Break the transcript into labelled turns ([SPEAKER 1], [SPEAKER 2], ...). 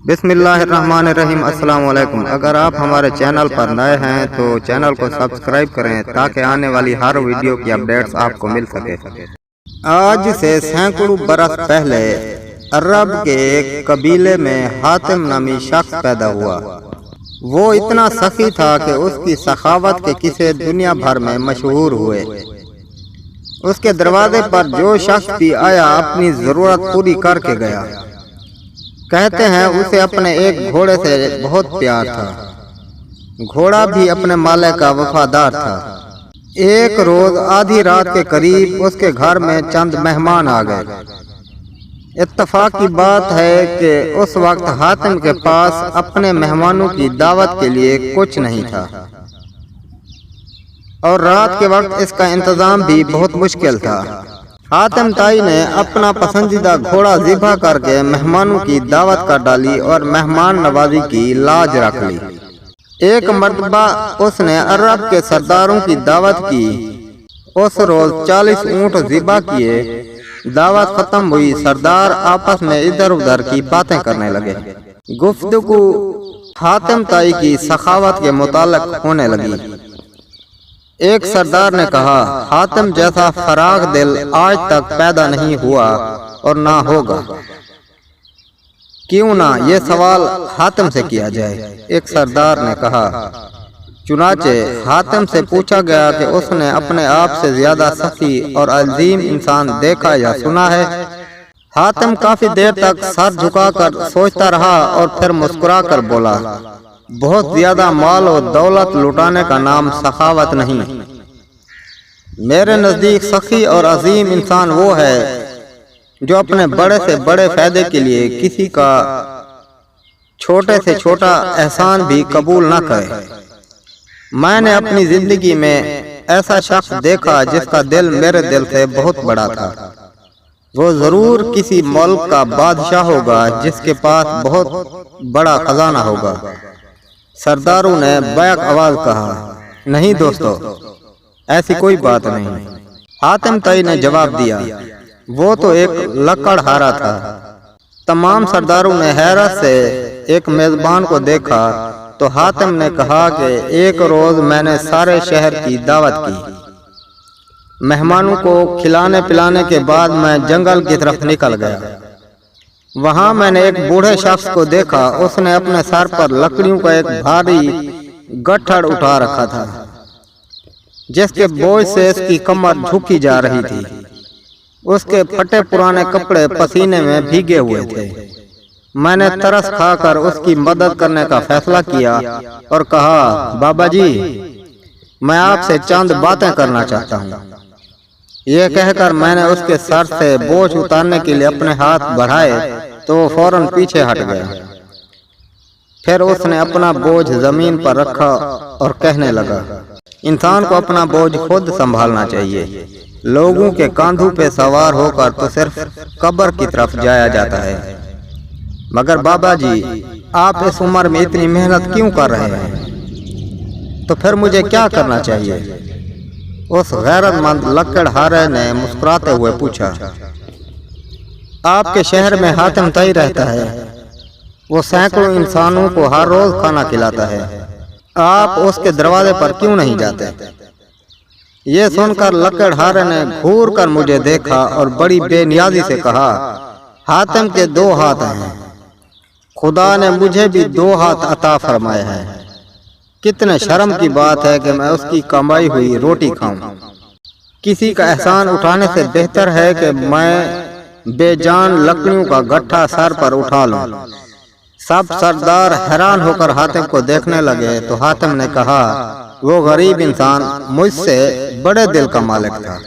[SPEAKER 1] بسم اللہ الرحمن الرحیم۔ السلام علیکم۔ اگر آپ ہمارے چینل پر نئے ہیں تو چینل کو سبسکرائب کریں تاکہ آنے والی ہر ویڈیو کی اپڈیٹس آپ کو مل سکے۔ آج سے سینکڑوں برس پہلے عرب کے ایک قبیلے میں حاتم نامی شخص پیدا ہوا۔ وہ اتنا سخی تھا کہ اس کی سخاوت کے قصے دنیا بھر میں مشہور ہوئے۔ اس کے دروازے پر جو شخص بھی آیا اپنی ضرورت پوری کر کے گیا۔ کہتے ہیں اسے اپنے ایک گھوڑے سے بہت پیار تھا۔ گھوڑا بھی اپنے مالک کا وفادار تھا۔ ایک روز آدھی رات کے قریب اس کے گھر میں چند مہمان آ گئے۔ اتفاق کی بات ہے کہ اس وقت حاتم کے پاس اپنے مہمانوں کی دعوت کے لیے کچھ نہیں تھا، اور رات کے وقت اس کا انتظام بھی بہت مشکل تھا۔ حاتم تائی نے اپنا پسندیدہ گھوڑا ذبح کر کے مہمانوں کی دعوت کر ڈالی اور مہمان نوازی کی لاج رکھ لی۔ ایک مرتبہ اس نے عرب کے سرداروں کی دعوت کی۔ اس روز 40 اونٹ ذبح کیے۔ دعوت ختم ہوئی۔ سردار آپس میں ادھر ادھر کی باتیں کرنے لگے۔ گفتگو حاتم تائی کی سخاوت کے متعلق ہونے لگی۔ ایک سردار نے کہا، حاتم جیسا فراخ دل آج تک پیدا نہیں ہوا اور نہ ہوگا، کیوں نہ یہ سوال حاتم سے کیا جائے۔ ایک سردار نے کہا۔ چنانچہ حاتم سے پوچھا گیا کہ اس نے اپنے آپ سے زیادہ سخی اور عظیم انسان دیکھا یا سنا ہے۔ حاتم کافی دیر تک سر جھکا کر سوچتا رہا اور پھر مسکرا کر بولا، بہت زیادہ مال و دولت لٹانے کا نام سخاوت نہیں۔ میرے نزدیک سخی اور عظیم انسان وہ ہے جو اپنے بڑے سے بڑے فائدے کے لیے کسی کا چھوٹے سے چھوٹا احسان بھی قبول نہ کرے۔ میں نے اپنی زندگی میں ایسا شخص دیکھا جس کا دل میرے دل سے بہت بڑا تھا۔ وہ ضرور کسی ملک کا بادشاہ ہوگا جس کے پاس بہت بڑا خزانہ ہوگا۔ سرداروں نے بیک آواز کہا، نہیں دوستو، ایسی کوئی بات نہیں۔ حاتم تائی نے جواب دیا، وہ تو ایک لکڑہارا تھا۔ تمام سرداروں نے حیرت سے ایک میزبان کو دیکھا تو حاتم نے کہا کہ ایک روز میں نے سارے شہر کی دعوت کی۔ مہمانوں کو کھلانے پلانے کے بعد میں جنگل کی طرف نکل گیا۔ وہاں میں نے ایک بوڑھے شخص کو دیکھا۔ اس نے اپنے سر پر لکڑیوں کا ایک بھاری گٹھڑ اٹھا رکھا تھا جس کے بوجھ سے اس کی کمر جھکی جا رہی تھی۔ اس کے پھٹے پرانے کپڑے پسینے میں بھیگے ہوئے تھے۔ میں نے ترس کھا کر اس کی مدد کرنے کا فیصلہ کیا اور کہا، بابا جی، میں آپ سے چند باتیں کرنا چاہتا ہوں۔ یہ کہہ کر میں نے اس کے سر سے بوجھ اتارنے کے لیے اپنے ہاتھ بڑھائے تو وہ فوراً پیچھے ہٹ گیا۔ پھر اس نے اپنا بوجھ زمین پر رکھا اور کہنے لگا، انسان کو اپنا بوجھ خود سنبھالنا چاہیے۔ لوگوں کے کاندھوں پہ سوار ہو کر تو صرف قبر کی طرف جایا جاتا ہے۔ مگر بابا جی، آپ اس عمر میں اتنی محنت کیوں کر رہے ہیں؟ تو پھر مجھے کیا کرنا چاہیے؟ اس غیرت مند لکڑہارے نے مسکراتے ہوئے پوچھا۔ آپ کے شہر میں حاتم تائی رہتا ہے۔ وہ سینکڑوں انسانوں کو ہر روز کھانا کھلاتا ہے۔ آپ اس کے دروازے پر کیوں نہیں جاتے؟ یہ سن کر لکڑہارے نے گھور کر مجھے دیکھا اور بڑی بے نیازی سے کہا، حاتم کے 2 ہاتھ ہیں۔ خدا نے مجھے بھی 2 ہاتھ عطا فرمائے ہیں۔ کتنے شرم کی بات ہے کہ میں اس کی کمائی ہوئی روٹی کھاؤں۔ کسی کا احسان اٹھانے سے بہتر ہے کہ میں بے جان لکڑیوں کا گٹھا سر پر اٹھا لوں۔ سب سردار حیران ہو کر حاتم کو دیکھنے لگے تو حاتم نے کہا، وہ غریب انسان مجھ سے بڑے دل کا مالک تھا۔